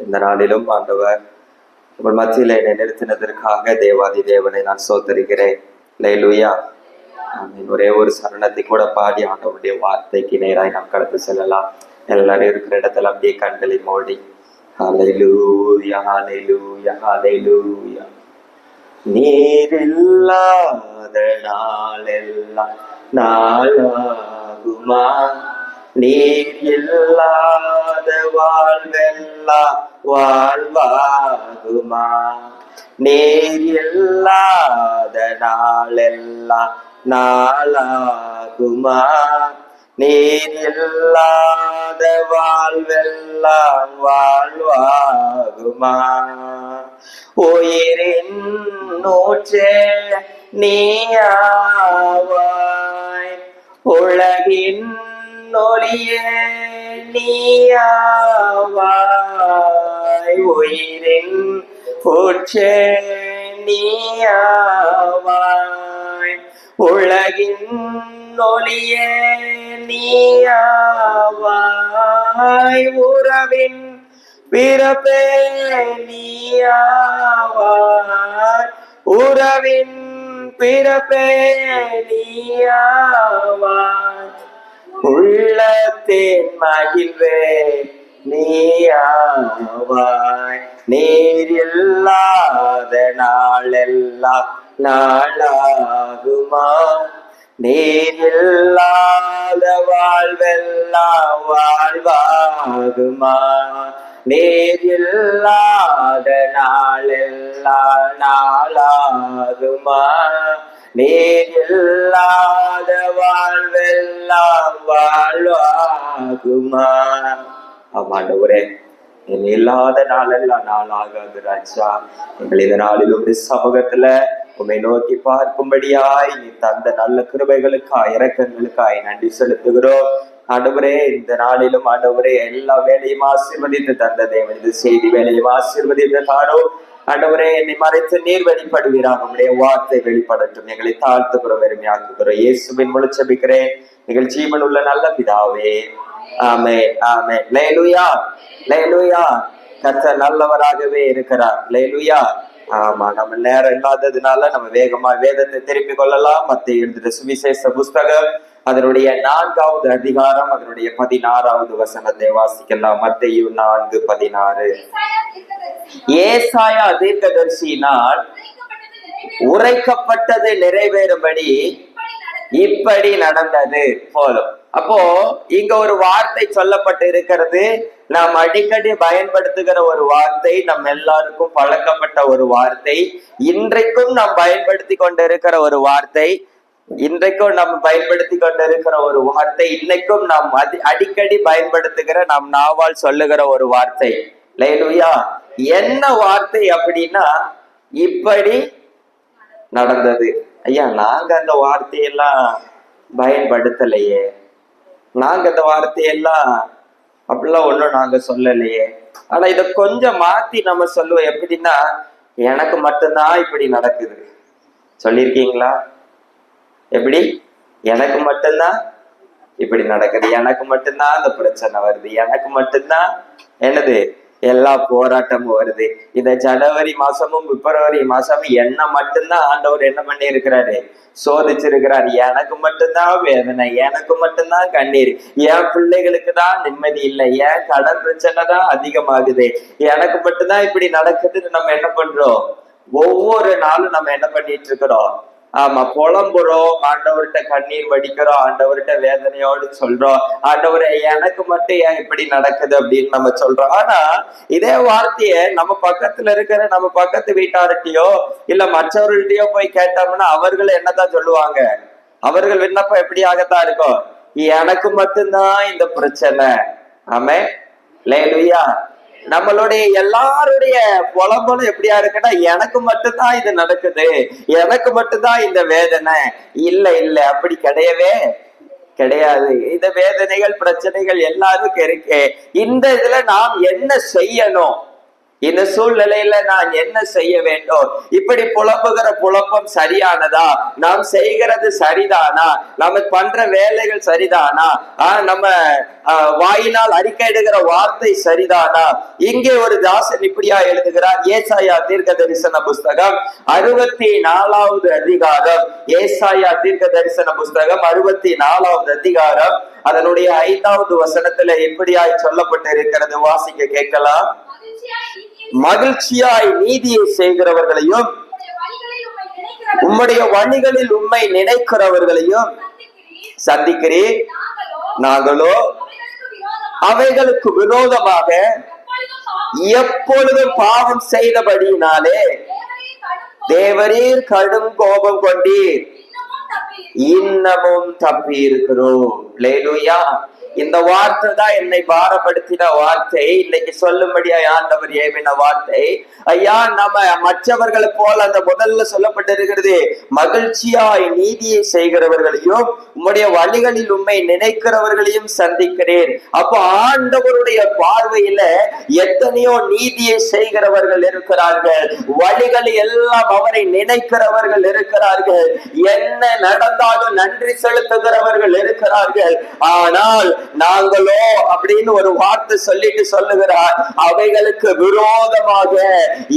இந்த நாளிலும் ஆண்டவர் உங்கள் மத்தியில் என்னை நிறுத்தினதற்காக தேவாதி தேவனை நான் சோத்தரிக்கிறேன். அல்லேலூயா. ஒரே ஒரு சரணத்தை கூட பாடி ஆண்டவருடைய வார்த்தைக்கு நேராய் நாம் கடந்து செல்லலாம். எல்லாரும் இருக்கிற இடத்துல அப்படியே கண்களை மூடி ஹல்லேலூயா ஹல்லேலூயா ஹல்லேலூயா. நீர் இல்லாத நாளெல்லாம் நாளாகுமா, நீர் இல்லாத வாழ்வெல்லாம் வாழ்வாகுமா, நீர் இல்லாத நாளெல்லாம் நாளாகுமா, நீர் இல்லாத வாழ்வெல்லாம் வாழ்வாகுமா. உயிரின் நூற்றே நீயாவாய், உலகின் ஒளியே நீயாவாய், உயிரின் ஊற்றே நீயாவாய், உலகின் ஒளியே நீயாவாய், உறவின் பிறப்பே நீயாவாய், உறவின் பிறப்பே நீயாவாய், உள்ளத்தின் மகிழ்வே நீயாவாய், நீர் இல்லாத நாளெல்லாம் நாளாகுமா, நீர் இல்லாத வாழ்வெல்லாம் வாழ்வாகுமா, நீர் இல்லாத நாளெல்லாம் நாளாகுமா, நீர் இல்லாத வாழ்வெல்லாம் வாழ்வாகுமா. ஆமாண்டவரே, என் இல்லாத நாளெல்லாம் நாளாகாது ராஜா. எங்கள் இந்த நாளில் ஒரு சமூகத்துல உண்மை நோக்கி பார்க்கும்படியாய் நீ தந்த நல்ல கிருபைகளுக்காய் இரக்கங்களுக்காய் நன்றி செலுத்துகிறோம். ஆண்டவரே, இந்த நாளிலும் ஆண்டவரே எல்லா வேலையும் ஆசீர்வதித்து தந்த தேவன், இது செய்தி வேலையும் ஆசீர்வதித்து தாரோ. ஆண்டவரே, என்னை மறைத்து நீர் வெளிப்படுவீராக, உங்களுடைய வார்த்தை வெளிப்படட்டும். எங்களை தாழ்த்துகிறோம், வெறுமையாக்குகிறோம். இயேசுவின் மூலம் ஜெபிக்கிறேன் எங்கள் ஜீவன் உள்ள நல்ல பிதாவே, ஆமென் ஆமென். அல்லேலூயா அல்லேலூயா. கர்த்தர் நல்லவராகவே இருக்கிறார். அல்லேலூயா. ஆமா, நம்ம நேரம் இல்லாததுனால நம்ம வேகமா வேதத்தை திருப்பி கொள்ளலாம். மத்தேயு எழுதின சுவிசேஷ புஸ்தகம் அதனுடைய 4வது அதிகாரம் அதனுடைய 16வது வசனத்தை வாசிக்கலாம். மத்தேயு 4:16. ஏசாயா தீர்க்கதரிசியினால் உரைக்கப்பட்டது நிறைவேறும்படி இப்படி நடந்தது போலும். அப்போ இங்க ஒரு வார்த்தை சொல்லப்பட்டு இருக்கிறது. நாம் அடிக்கடி பயன்படுத்துகிற ஒரு வார்த்தை, நம்ம எல்லாருக்கும் பழக்கப்பட்ட ஒரு வார்த்தை, இன்றைக்கும் நாம் பயன்படுத்தி கொண்டிருக்கிற ஒரு வார்த்தை, இன்றைக்கும் நாம் பயன்படுத்தி கொண்டிருக்கிற ஒரு வார்த்தை, இன்னைக்கும் நாம் அடிக்கடி பயன்படுத்துகிற, நாம் நாவால் சொல்லுகிற ஒரு வார்த்தை. அல்லேலூயா. என்ன வார்த்தை அப்படின்னா, இப்படி நடந்தது. ஐயா, நாங்க அந்த வார்த்தையெல்லாம் பயன்படுத்தலையே, நாங்க அந்த வார்த்தையெல்லாம் அப்படிலாம் ஒண்ணும் நாங்க சொல்லலையே. ஆனா இத கொஞ்சம் மாத்தி நம்ம சொல்லுவோம். எப்படின்னா, எனக்கு மட்டும்தான் இப்படி நடக்குது. சொல்லியிருக்கீங்களா? எப்படி? எனக்கு மட்டும்தான் இப்படி நடக்குது, எனக்கு மட்டும்தான் அந்த பிரச்சனை வருது, எனக்கு மட்டும்தான் என்னது எல்லா போராட்டமும் வருது. இந்த ஜனவரி மாசமும் பிப்ரவரி மாசமும் என்ன மட்டும்தான் ஆண்டவர் என்ன பண்ணி இருக்கிறாரு? சோதிச்சிருக்கிறார். எனக்கு மட்டும்தான் வேதனை, எனக்கு மட்டும்தான் கண்ணீர், என் பிள்ளைகளுக்கு தான் நிம்மதி இல்லை, என் கடன் பிரச்சனை தான் அதிகமாகுது, எனக்கு மட்டும்தான் இப்படி நடக்குதுன்னு நம்ம என்ன பண்றோம்? ஒவ்வொரு நாளும் நம்ம என்ன பண்ணிட்டு இருக்கிறோம்? ஆமா, புலம்புறோம், ஆண்டவர்கிட்ட கண்ணீர் வடிக்கிறோம், ஆண்டவர்கிட்ட வேதனையோடு சொல்றோம், ஆண்டவரை எனக்கு மட்டும் ஏன் இப்படி நடக்குது அப்படின்னு நம்ம சொல்றோம். ஆனா இதே வார்த்தைய நம்ம பக்கத்துல இருக்கிற நம்ம பக்கத்து வீட்டார்கிட்டயோ இல்ல மற்றவர்கள்ட்டயோ போய் கேட்டோம்னா அவர்கள் என்னதான் சொல்லுவாங்க? அவர்கள் விண்ணப்பம் எப்படியாகத்தான் இருக்கும்? எனக்கு மட்டும்தான் இந்த பிரச்சனை. ஆமே, அல்லேலூயா. நம்மளுடைய எல்லாருடைய புலம்பலும் எப்படியா இருக்குன்னா, எனக்கு மட்டும்தான் இது நடக்குது, எனக்கு மட்டும்தான் இந்த வேதனை. இல்ல இல்ல, அப்படி கிடையவே கிடையாது. இந்த வேதனைகள் பிரச்சனைகள் எல்லாருக்கும் இருக்கு. இந்த இதுல நாம் என்ன செய்யணும்? இந்த சூழ்நிலையில நான் என்ன செய்ய வேண்டும்? இப்படி புலம்புகிற புலம்பம் சரியானதா? நாம் செய்கிறது சரிதானா? நம்ம பண்ற வேலைகள் சரிதானா? நம்ம வாயினால் அறிக்கையிடுகிற வார்த்தை சரிதானா? இங்கே ஒரு தாசன் இப்படியா எழுதுகிறார். ஏசாயா தீர்க்க தரிசன புஸ்தகம் 64வது அதிகாரம். ஏசாயா தீர்க்க தரிசன புஸ்தகம் 64வது அதிகாரம் அதனுடைய 5வது வசனத்துல இப்படியாய் சொல்லப்பட்டு இருக்கிறது. வாசிக்க கேட்கலாம். மகிழ்ச்சியாய் நீதியை செய்கிறவர்களையும் உம்முடைய வழிகளில் உம்மை நினைக்கிறவர்களையும் சந்திக்கிறேன். நாங்களோ அவைகளுக்கு விரோதமாக எப்பொழுதும் பாவம் செய்தபடியினாலே தேவரீர் கடும் கோபம் கொண்டீர், இன்னமும் தப்பி இருக்கிறோம். அல்லேலூயா. இந்த வார்த்தை தான் என்னை பாரப்படுத்தின வார்த்தை. இன்னைக்கு சொல்லும்படியா ஆண்டவர் ஏவின வார்த்தை. ஐயா, நம்ம மற்றவர்களை போல அந்த முதல்ல சொல்லப்பட்டிருக்கிறது, மகிழ்ச்சியாய் நீதியை செய்கிறவர்களையும் உம்முடைய வழிகளில் உண்மை நினைக்கிறவர்களையும் சந்திக்கிறேன். அப்போ ஆண்டவருடைய பார்வையில எத்தனையோ நீதியை செய்கிறவர்கள் இருக்கிறார்கள், வழிகளை எல்லாம் அவரை நினைக்கிறவர்கள் இருக்கிறார்கள், என்ன நடந்தாலும் நன்றி செலுத்துகிறவர்கள் இருக்கிறார்கள். ஆனால் நாங்களோ அப்படின்னு ஒரு வார்த்தை சொல்லிட்டு சொல்லுகிறார், அவைகளுக்கு விரோதமாக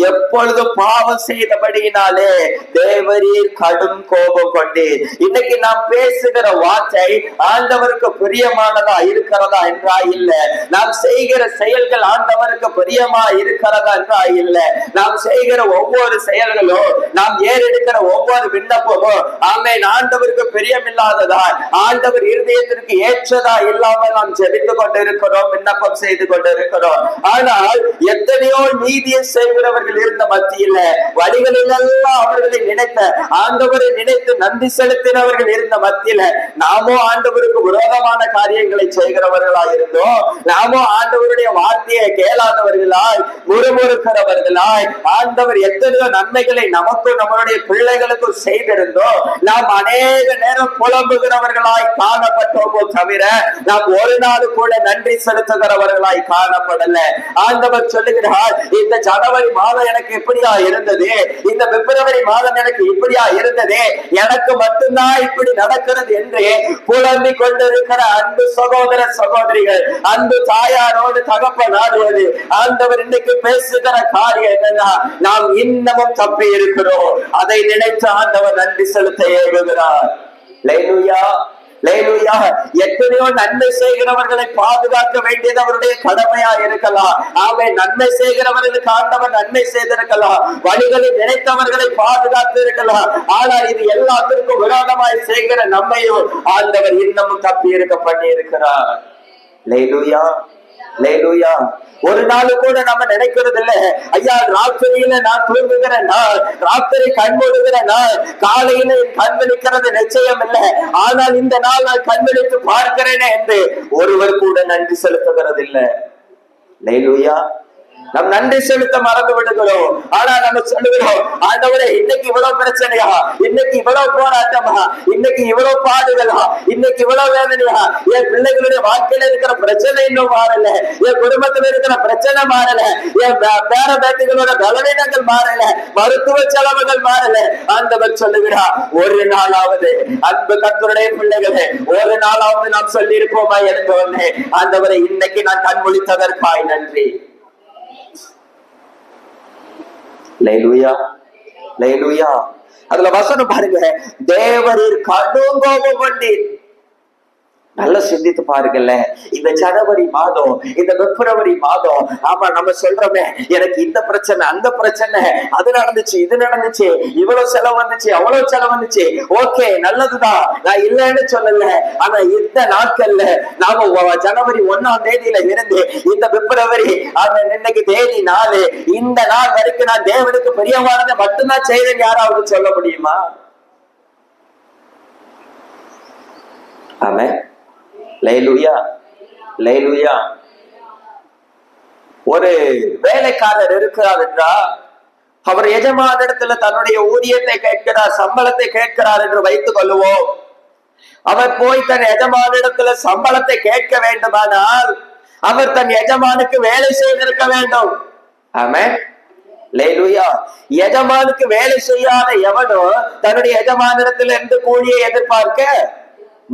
எப்பொழுதும் பாவம் செய்தபடியினாலே தேவரீர் கடும் கோபம் கொண்டீர். இன்னைக்கு நாம் பேசுகிற வார்த்தை ஆண்டவருக்கு பிரியமானதா இருக்கிறதா என்றா இல்ல. நாம் செய்கிற செயல்கள் ஆண்டவருக்கு பிரியமா இருக்கிறதா என்றா இல்ல. நாம் செய்கிற ஒவ்வொரு செயல்களும், நாம் ஏறெடுக்கிற ஒவ்வொரு விண்ணப்பமும் ஆமென் ஆண்டவருக்கு பிரியமில்லாததா, ஆண்டவர் இருதயத்திற்கு ஏற்றதா இல்லாம நாம் ஜெபித்து கொண்டிருக்கிறோம், விண்ணப்பம் செய்து கொண்டிருக்கிறோம். ஆனால் எத்தனையோ நீதியை செய்கிறவர்கள் இருந்த மத்தியில, வழிகளில் எல்லாம் அவர்களை நினைத்த ஆண்டவரை நினைத்து நன்றி செலுத்தினவர்கள் இருந்த மத்தியில, நாமோ ஆண்டவருக்கு விரோதமான காரியங்களை செய்கிறவர்களாய் இருந்தோம். நாமோ ஆண்டவருடைய வார்த்தையை கேளாதவர்களாய், முறுமுறுக்கிறவர்களாய், ஆண்டவர் எத்தனையோ நன்மைகளை நமக்கும் நம்மளுடைய பிள்ளைகளுக்கும் செய்திருந்தோம். நாம் அநேக நேரம் புலம்புகிறவர்களாய் காணப்பட்டோமோ தவிர நாம் ஒரு நாள் கூட நன்றி செலுத்துகிறவர்களாய் காணப்படல. ஆண்டவர் சொல்லுகிறார், இந்த ஜனவரி மாதம் எனக்கு இப்படியா இருந்தது, இந்த பிப்ரவரி மாதம் எனக்கு இப்படியா இருந்தது, எனக்கு மட்டும்தான் இப்படி நடக்கிறது என்று புலம்பிக் கொண்டிருக்கிற அன்பு சகோதர சகோதரிகள், அன்பு தாயாரோடு தகப்பனாடுவது ஆண்டவர் இன்னைக்கு பேசுகிற காரியம் என்னன்னா, நாம் இன்னமும் தப்பி இருக்கிறோம். அதை நினைத்து ஆண்டவர் நன்றி செலுத்த ஏவுகிறார். அல்லேலூயா. எத்தனையோ நன்மை செய்கிறவர்களை பாதுகாக்க வேண்டியது அவருடைய கடமையா இருக்கலாம். அவன் நன்மை செய்கிறவர்களுக்கு ஆண்டவர் நன்மை செய்திருக்கலாம், வழிகளை நினைத்தவர்களை பாதுகாத்து இருக்கலாம். ஆனால் இது எல்லாத்திற்கும் விரோதமாய் செய்கிற நம்மையும் ஆண்டவர் இன்னமும் தப்பி இருக்க பண்ணி இருக்கிறார். அல்லேலூயா. ஒரு நாள் கூட நம்ம நினைக்கிறது இல்ல, ஐயா ராத்திரியில நான் தூங்குகிற நாள், ராத்திரி கண்மூடுகிற நாள், காலையில என் கண் விழிக்கிறது நிச்சயம் இல்லை, ஆனால் இந்த நாள் நான் கண் விழித்து பார்க்கிறேனே என்று ஒருவர் கூட நன்றி செலுத்துகிறது இல்லை. அல்லேலூயா. நம் நன்றி செலுத்த மறந்து விடுகிறோம். ஆனா நம்ம சொல்லுகிறோம், ஆண்டவரே இன்னைக்கு இவ்வளவு பிரச்சனையா, இன்னைக்கு இவ்வளவு போராட்டமா, இன்னைக்கு இவ்வளவு பாடுகளா, இன்னைக்கு இவ்வளவு வேதனையா, என் பிள்ளைகளுடைய வாழ்க்கையில இருக்கிற பிரச்சனை இன்னும் மாறல, என் குடும்பத்துல இருக்கிற பிரச்சனை மாறல, என் பேர பேத்திகளோட பலவீனங்கள் மாறல, மருத்துவ செலவுகள் மாறல. ஆண்டவர் சொல்லுகிறார், ஒரு நாளாவது அன்பு கர்த்தருடைய பிள்ளைகளே, ஒரு நாளாவது நாம் சொல்லி இருப்போமா எனக்கு ஆண்டவரை இன்னைக்கு நான் கண் முழித்ததற்காய் நன்றி. அதுல வசனம் பாருங்க, தேவரீர் கடும் கோபம் கொண்டீர். நல்லா சிந்தித்து பாருங்கல்ல, இந்த ஜனவரி மாதம், இந்த பிப்ரவரி மாதம், ஆமா நம்ம சொல்றோமே, எனக்கு இந்த பிரச்சனை அந்த பிரச்சனை, அது நடந்துச்சு இது நடந்துச்சு, இவ்வளவு செலவு வந்துச்சு அவ்வளவு செலவு வந்துச்சு, ஓகே நல்லதுதான், நான் இல்லைன்னு சொல்லல. ஆனா இந்த நாட்கள்ல நாம ஜனவரி 1ஆம் தேதியில இருந்து இந்த பிப்ரவரி இன்னைக்கு தேதி 4, இந்த நாள் வரைக்கும் நான் தேவனுக்கு பிரியமானதை மட்டும்தான் செய்தேன் யாராவது சொல்ல முடியுமா? ஆமே. ஒரு வேலைக்காரர் இருக்கிறார் என்றால், அவர் எஜமான இடத்துல தன்னுடைய ஊதியத்தை கேட்கிறார், சம்பளத்தை கேட்கிறார் என்று வைத்துக் கொள்ளுவோம். அவர் போய் தன் எஜமான இடத்துல சம்பளத்தை கேட்க வேண்டுமானால் அவர் தன் எஜமானுக்கு வேலை செய்திருக்க வேண்டும். ஆமென். அல்லேலூயா. எஜமானுக்கு வேலை செய்யாத எவனோ தன்னுடைய எஜமானிடத்தில் இருந்து கூலியை எதிர்பார்க்க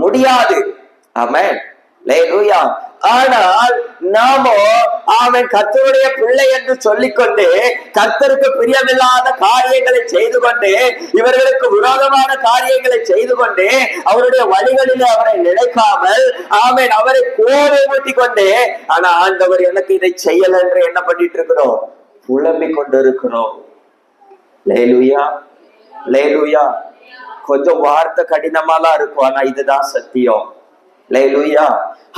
முடியாது. ஆமென். அல்லேலூயா. ஆனால் நாமோ அவன் கர்த்தருடைய பிள்ளை என்று சொல்லிக்கொண்டு கர்த்தருக்கு பிரியமில்லாத காரியங்களை செய்து கொண்டு இவர்களுக்கு விரோதமான காரியங்களை செய்து கொண்டு அவருடைய வழிகளில் அவரை நினைக்காமல் ஆமென் அவரை கோபை ஊட்டி கொண்டு ஆனா ஆண்டவர் எனக்கு இதை செய்யல என்று என்ன பண்ணிட்டு இருக்கிறோம், புலம்பிக் கொண்டு இருக்கிறோம். அல்லேலூயா. அல்லேலூயா. கொஞ்சம் வார்த்தை கடினமாலாம் இருக்கும், ஆனா இதுதான் சத்தியம். அல்லேலூயா.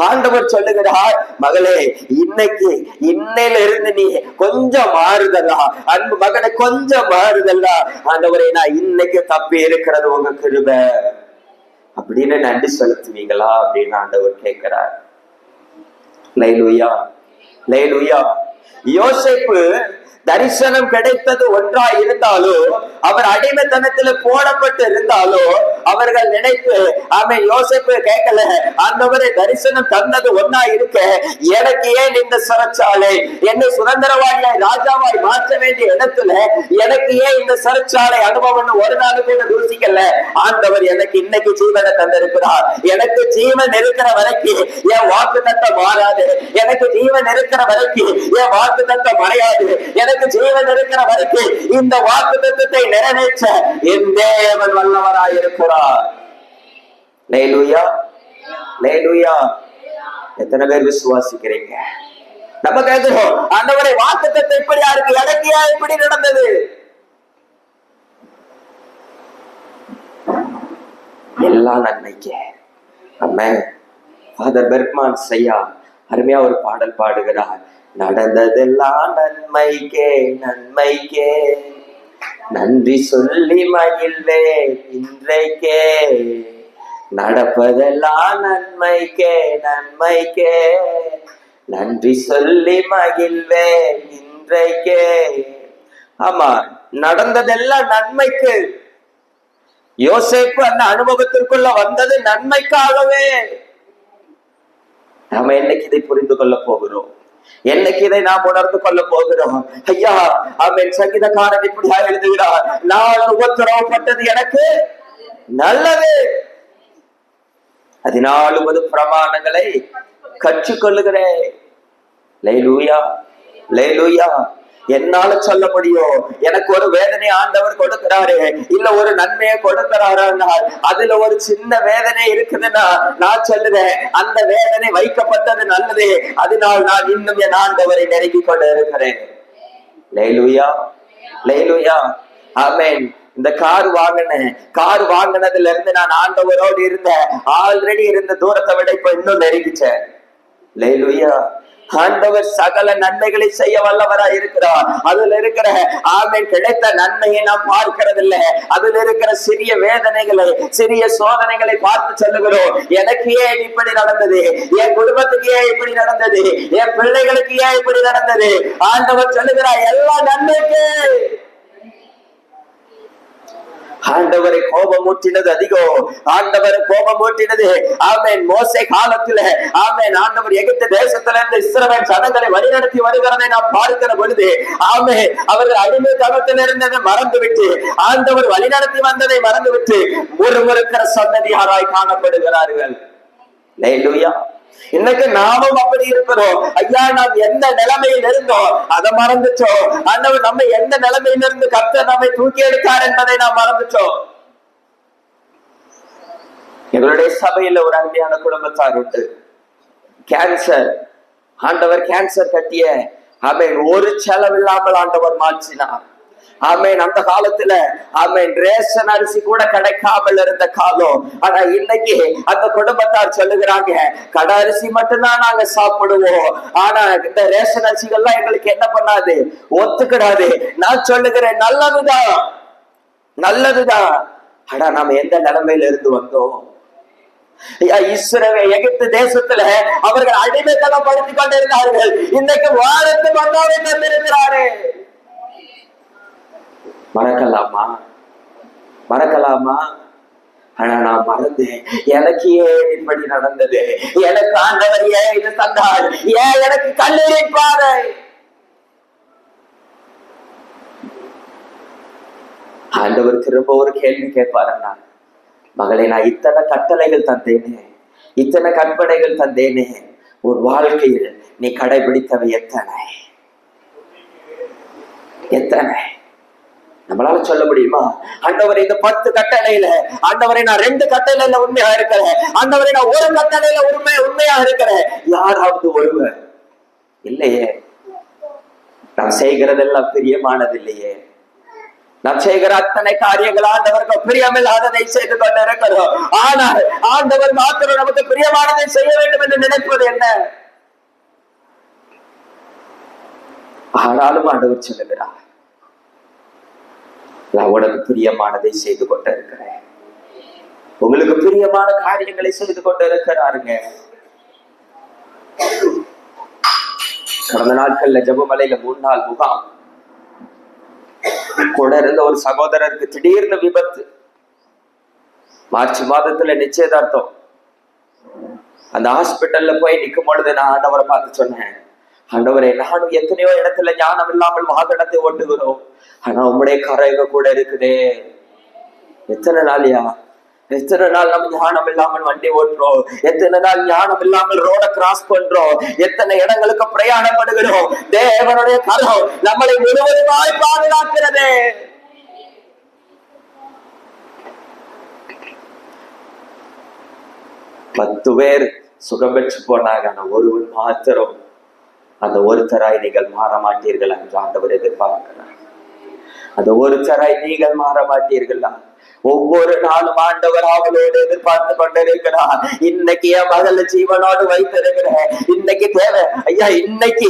ஆண்டவர் சொல்லுகிறார், மகளே இன்னையில இருந்து நீ கொஞ்சம் மாறுதலா, அன்பு மகனை கொஞ்சம் மாறுதலா, ஆண்டவரே நான் இன்னைக்கு தப்பி இருக்கிறது உங்க கிருபை அப்படின்னு நன்றி செலுத்துவீங்களா அப்படின்னு ஆண்டவர் கேட்கிறார். அல்லேலூயா. அல்லேலூயா. யோசேப்பு தரிசனம் கிடைத்தது ஒன்றா இருந்தாலும் அவர் அடிமைத்தனத்தில் போடப்பட்டு இருந்தாலும் அவர்கள் நினைத்து அவன் யோசேப்பு கேட்கல, ஆண்டவரே தரிசனம் தந்தது ஒன்னா இருக்க எனக்கு ஏன் இந்த சிறைச்சாலை, என்னை சுதந்திரவாதியாய் ராஜாவாய் மாற்ற வேண்டிய இடத்துல எனக்கு ஏன் இந்த சிறைச்சாலை அனுபவம் ஒரு நாள் கூட தூசிக்கல. ஆண்டவர் எனக்கு இன்னைக்கு ஜீவனை தந்திருக்கிறார். எனக்கு ஜீவன் இருக்கிற வரைக்கும் என் வாக்கு தத்தம் மாறாது. எனக்கு ஜீவன் இருக்கிற வரைக்கும் என் வாக்கு தத்தம் மறையாது. எனக்கு ஜீவன் இருக்கிற வரைக்கும் இந்த வாக்கு தத்தத்தை நிறைவேற்ற என் தேவன் வல்லவராய் இருக்கிறார். அல்லேலூயா. அல்லேலூயா. எத்தனை பேர் விசுவாசிக்கிறீங்க? நம்ம கேட்கிறோம், ஆண்டவரே வாக்கு தத்தம் இப்படியா இருக்கு, எனக்கு ஏன் இப்படி நடந்தது? எல்லாம் நன்மைக்கு. ஆமென். ஃபாதர் பெர்க்மான் ஐயா அருமையா ஒரு பாடல் பாடுகிறார். நடந்ததெல்லாம் நன்மைக்கே நன்மைக்கே நன்றி சொல்லி மகிழ்வே இன்றைக்கே, நடப்பதெல்லாம் நன்மைக்கே நன்மைக்கே நன்றி சொல்லி மகிழ்வே இன்றைக்கே. ஆமா, நடந்ததெல்லாம் நன்மைக்கு. யோசேப்பு அந்த அனுபவத்திற்குள்ள வந்தது நன்மைக்காகவே. நாம என்னைக்கு இதை புரிந்து கொள்ள போகிறோம்? என்னைக்கு இதை நாம் உணர்ந்து கொள்ள போகிறோம்? ஐயா, அவன் சங்கீதக்காரன் இப்படியா எழுதுகிறார், நான் உபத்திரவப்பட்டது எனக்கு நல்லது, அதனால் உமது பிரமாணங்களை கற்றுக்கொள்ளுகிறேன். அல்லேலூயா. அல்லேலூயா. என்னால சொல்ல முடியும், எனக்கு ஒரு வேதனை ஆண்டவர் கொடுக்கிறாரு, இல்ல ஒரு நன்மையை கொடுக்கிறாரு, அதுல ஒரு சின்ன வேதனை இருக்குதுன்னா நான் சொல்லுவேன் அந்த வேதனை வைக்கப்பட்டது நல்லது, அதனால் நான் இன்னும் என் ஆண்டவரை நெருங்கி கொண்டு இருக்கிறேன். அல்லேலூயா. அல்லேலூயா. ஆமென். இந்த கார் வாங்கினதுல இருந்து நான் ஆண்டவரோடு இருந்த ஆல்ரெடி இருந்த தூரத்தை விட இப்ப இன்னும் நெருங்கிச்சேன். அல்லேலூயா. ஆண்டவர் சகல நன்மைகளை செய்ய வல்லவராய் இருக்கிறார். அதுல இருக்கிற ஆமென் கிடைத்த நன்மையை நாம் பார்க்கிறது இல்லை, அதுல இருக்கிற சிறிய வேதனைகளை சிறிய சோதனைகளை பார்த்து சொல்லுகிறோம், எனக்கு ஏன் இப்படி நடந்தது, என் குடும்பத்துக்கு ஏன் இப்படி நடந்தது, என் பிள்ளைகளுக்கு ஏன் இப்படி நடந்தது. ஆண்டவர் சொல்லுகிறார் எல்லாம் நன்மைக்கு. ஆண்டவரை கோபம் ஊற்றினது அதிகம். ஆண்டவரை கோபம் ஊற்றினது ஆமென் மோசே காலத்துல. ஆமென். ஆண்டவர் எகிப்து தேசத்துல இருந்து இஸ்ரவேல் ஜனங்களை வழிநடத்தி வருகிறதை நாம் பார்க்கிற பொழுது ஆமென் அவர்கள் அடிமைத்தனத்தில் இருந்ததை மறந்து விட்டு ஆண்டவர் வழிநடத்தி வந்ததை மறந்து விட்டு முறுமுறுக்கிற சந்ததியாராய் காணப்படுகிறார்கள். அல்லேலூயா. இன்னைக்கு நாமும் அப்படி இருக்கிறோம். ஐயா, நாம் எந்த நிலைமையில் இருந்தோம் அதை மறந்துட்டோம். ஆண்டவர் நம்ம எந்த நிலைமையில இருந்து கர்த்தர் நம்மை தூக்கி எடுத்தார் என்பதை நாம் மறந்துட்டோம். எங்களுடைய சபையில ஒரு அருமையான குடும்பத்தார் உண்டு, கேன்சர். ஆண்டவர் கேன்சர் கட்டிய ஆமென் ஒரு செலவில்லாமல் ஆண்டவர் மாற்றினார். ஆமென். அந்த காலத்துல ஆமென் ரேஷன் அரிசி கூட கிடைக்காமல் இருந்த காலம். ஆனா இன்னைக்கு அந்த குடும்பத்தார் சொல்லுகிறாங்க, கடை அரிசி மட்டும்தான் நாங்க சாப்பிடுவோம், ஆனா இந்த ரேஷன் அரிசிகள்லாம் எங்களுக்கு என்ன பண்ணாது, ஒத்துக்கிடாது. நான் சொல்லுகிறேன் நல்லதுதான், நல்லதுதான். ஆனா நாம எந்த நிலைமையில இருந்து வந்தோம்? இஸ்ரவேல் எகிப்து தேசத்துல அவர்கள் அடிமைத்தனப்படுத்தி கொண்டிருந்தார்கள். இன்னைக்கு வாரத்து மன்னாவை தந்திருக்கிறாரு. மறக்கலாமா? மறக்கலாமா? ஆனா நான் மறந்தேன். எனக்கு ஏன் இப்படி நடந்தது, எனக்கு ஆண்டவர் ஏன் இது தந்தார், ஏன் எனக்கு கல்லூரி பாதை. ஆண்டவர் திரும்ப ஒரு கேள்வி கேட்பாருன்னா, மகளே, நான் இத்தனை கட்டளைகள் தந்தேனே, இத்தனை கற்பனைகள் தந்தேனே, உன் வாழ்க்கையில் நீ கடைபிடித்தவை எத்தனை? எத்தனை? நம்மளால சொல்ல முடியுமா? ஆண்டவரே, இந்த 10 கட்டளையில ஆண்டவரை நான் 2 கட்டளையில உண்மையா இருக்கிறேன், ஆண்டவரை நான் ஒரு கட்டளையில உண்மையா இருக்கிறேன். யாராவது ஒருவர் இல்லையே. நாம் செய்கிறதெல்லாம் பிரியமானது இல்லையே. நாம் செய்கிற அத்தனை காரியங்கள் ஆண்டவருக்கு பிரியமில்லாததை செய்து கொண்டு இருக்கிறோம். ஆனால் ஆண்டவர் மாத்திரம் நமக்கு பிரியமானதை செய்ய வேண்டும் என்று நினைப்பது என்ன? ஆனாலும் ஆண்டவர் சொல்லுகிறார், நான் உனக்கு பிரியமானதை செய்து கொண்டு இருக்கிறேன். உங்களுக்கு பிரியமான காரியங்களை செய்து கொண்டு இருக்கிறாருங்க. கடந்த நாட்கள்ல ஜெபமலையில 3 நாள் முகாம் கூட இருந்த ஒரு சகோதரருக்கு திடீர்னு விபத்து. மார்ச் மாதத்துல நிச்சயதார்த்தம். அந்த ஹாஸ்பிட்டல்ல போய் நிற்கும் பொழுது நான் ஆண்டவரை பார்த்து சொன்னேன், ஆண்டவரே, நானும் எத்தனையோ இடத்துல ஞானம் இல்லாமல் வாகனத்தை ஓட்டுகிறோம், ஆனா உம்முடைய கரை எங்க கூட இருக்குதே. எத்தனை நாளையா, எத்தனை நாள் நம்ம ஞானம் இல்லாமல் வண்டி ஓட்டுறோம், எத்தனை நாள் ஞானம் இல்லாமல் ரோட கிராஸ் பண்றோம், எத்தனை இடங்களுக்கு பிரயாணப்படுகிறோம். தேவனுடைய கரம் நம்மளை முழுவதுமாய் பாதுகாக்கிறது. பத்து பேர் சுகம் பெற்று போனாங்க, ஆனா ஒருவன் மாத்திரம் அந்த ஒருத்தராய் நீங்கள் மாற மாட்டீர்கள் என்று ஆண்டவர் எதிர்பார்க்கிறார். அந்த ஒருத்தராய் நீங்கள் மாற மாட்டீர்களா? ஒவ்வொரு நாளும் ஆண்டவர் அவளோடு எதிர்பார்த்து கொண்டிருக்கிறார். இன்னைக்கு என் மகள ஜீவனோடு வைத்திருக்கிறேன், இன்னைக்கு தேவை ஐயா, இன்னைக்கு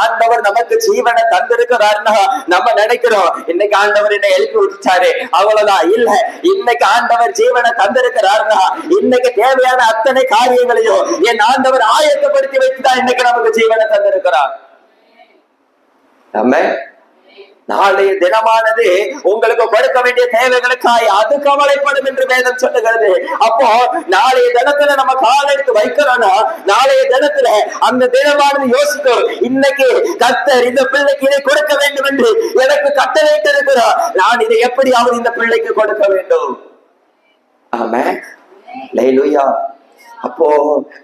ஆண்டவர் நமக்கு ஜீவனை தந்திருக்கிறார்னா நம்ம நினைக்கிறோம் இன்னைக்கு ஆண்டவர் என்னை எழுப்பி விட்டுச்சாரு அவ்வளவுதான். இல்ல, இன்னைக்கு ஆண்டவர் ஜீவனை தந்திருக்கிறார்னா இன்னைக்கு தேவையான அத்தனை காரியங்களையும் என் ஆண்டவர் ஆயத்தப்படுத்தி வைத்துதான் இன்னைக்கு நமக்கு ஜீவனை தந்திருக்கிறார். நம்ம நாளைய தினமானது உங்களுக்கு கொடுக்க வேண்டிய தேவைகளுக்காய் அது கவலைப்படும் என்று வேதம் சொல்லுகிறது. அப்போ நாளைய தினத்துல நம்ம கால் எடுத்து வைக்கிறோம்னா நாளைய தினத்துல அந்த தினமானது யோசிக்கும், இன்னைக்கு கர்த்தர் இந்த பிள்ளைக்கு இதை கொடுக்க வேண்டும் என்று எனக்கு கட்டளையிட்டு இருக்கிறார், நான் இதை எப்படியாவது இந்த பிள்ளைக்கு கொடுக்க வேண்டும். ஆமென், அல்லேலூயா. அப்போ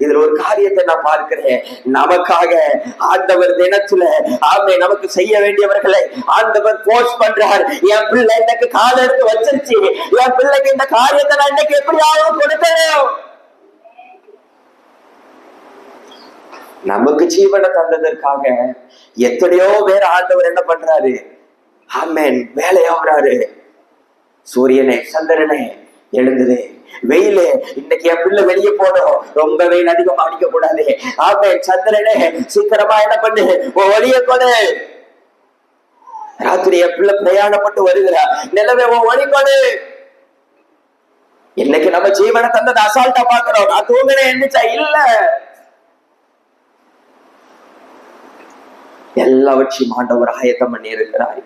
இதுல ஒரு காரியத்தை நான் பார்க்கிறேன், நமக்காக ஆண்டவர் தினத்துல நமக்கு செய்ய வேண்டியவர்களை ஆண்டவர் போஸ்ட் பண்றார். என் பிள்ளை இன்னைக்கு கால எடுத்து வச்சிருச்சு, என் பிள்ளைக்கு இந்த காரியத்தை நான் இன்னைக்கு எப்படியாவது கொடுக்கணும். நமக்கு ஜீவனை தந்ததற்காக எத்தனையோ பேர் ஆண்டவர் என்ன பண்றாரு? ஆமென், வேலையாகிறாரு. சூரியனே, சந்திரனே எழுந்ததே, வெயிலே, இன்னைக்கு என் பிள்ளை வெளியே போனோம், ரொம்ப வெயில் அதிகமா அடிக்க கூடாது. ஆமென், சந்திரனே சீக்கிரமா என்ன பண்ணு, ஒளிய கொடு. ராத்திரி என் பிள்ளை பிரயாணப்பட்டு வருகிறா, நிலவே ஒளி கொடு. இன்னைக்கு நம்ம ஜீவனை தந்தது அசால்ட்டா பாக்குறோம். நான் தூங்கினேன் என்னச்சா? இல்ல, எல்லாவற்றையும் ஆண்டவர் ஆயத்தம் பண்ணி இருக்கிறார்.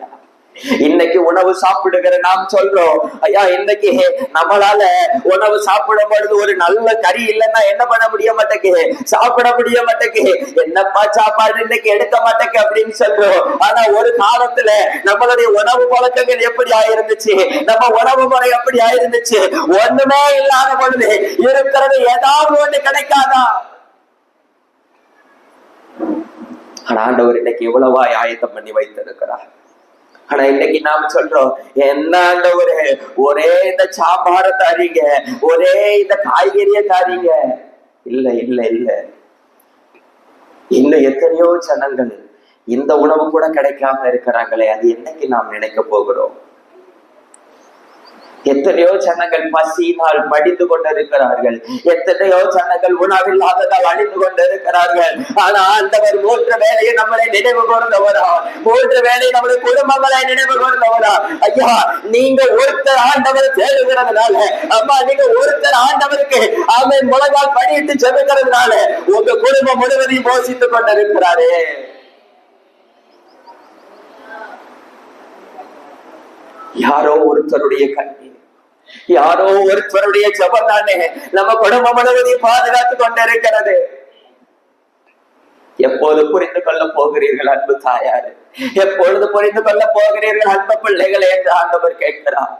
இன்னைக்கு உணவு சாப்பிடுகிற நாம் சொல்றோம், ஐயா இன்னைக்கு நம்மளால உணவு சாப்பிடும் பொழுது ஒரு நல்ல கறி இல்லைன்னா என்ன பண்ண முடிய மாட்டேக்கு, சாப்பிட முடிய மாட்டேக்கு, என்னப்பா சாப்பாடு இன்னைக்கு எடுக்க மாட்டேக்கு அப்படின்னு சொல்றோம். ஆனா ஒரு காலத்துல நம்மளுடைய உணவு பழக்கங்கள் எப்படி ஆயிருந்துச்சு, நம்ம உணவு முறை எப்படி ஆயிருந்துச்சு? ஒண்ணுமே இல்லாத பொழுது இருக்கிறது ஏதாவது ஒண்ணு கிடைக்காதா? ஆனா ஆண்டவர் இன்னைக்கு எவ்வளவாய் ஆயத்தம் பண்ணி வைத்திருக்கிறார். ஆனா இன்னைக்கு நாம சொல்றோம், என்ன ஆண்டவரே, ஒரே இந்த சாம்பார தாரீங்க, ஒரே இந்த காய்கறிய தாரீங்க. இல்ல இல்ல இல்ல, இன்னும் எத்தனையோ ஜனங்கள் இந்த உணவு கூட கிடைக்காம இருக்கிறாங்களே, அது என்னைக்கு நாம் நினைக்க போகிறோம்? எத்தனையோ ஜனங்கள் பசியினால் படித்து கொண்டிருக்கிறார்கள், எத்தனையோ ஜனங்கள் உணவில்லாததால் அழிந்து கொண்டிருக்கிறார்கள். ஆனா ஆண்டவர் 3 வேளையை நம்மளை நினைவு கூர்ந்தவரா, 3 வேளையை நம்முடைய குடும்பங்களை நினைவு கூர்ந்தவரா. ஐயா, நீங்க ஒருத்தர் ஆண்டவர் தேடுகிறதுனால, அம்மா நீங்க ஒருத்தர் ஆண்டவருக்கு ஆமென் முழங்கால் படியிட்டு ஜெபிக்கிறதுனால உங்க குடும்பம் முழுவதையும் போஷித்துக் கொண்டிருக்கிறாரே. யாரோ ஒருத்தருடைய கல்வி, யாரோ ஒருத்தருடைய ஜெபம் தானே நம்ம குடும்பம் முழுவதையும் பாதுகாத்து கொண்டிருக்கிறது. எப்போது புரிந்து கொள்ள போகிறீர்கள் அன்பு தாயாரு? எப்பொழுது புரிந்து கொள்ள போகிறீர்கள் அன்பு பிள்ளைகளை என்று ஆண்டவர் கேட்கிறார்.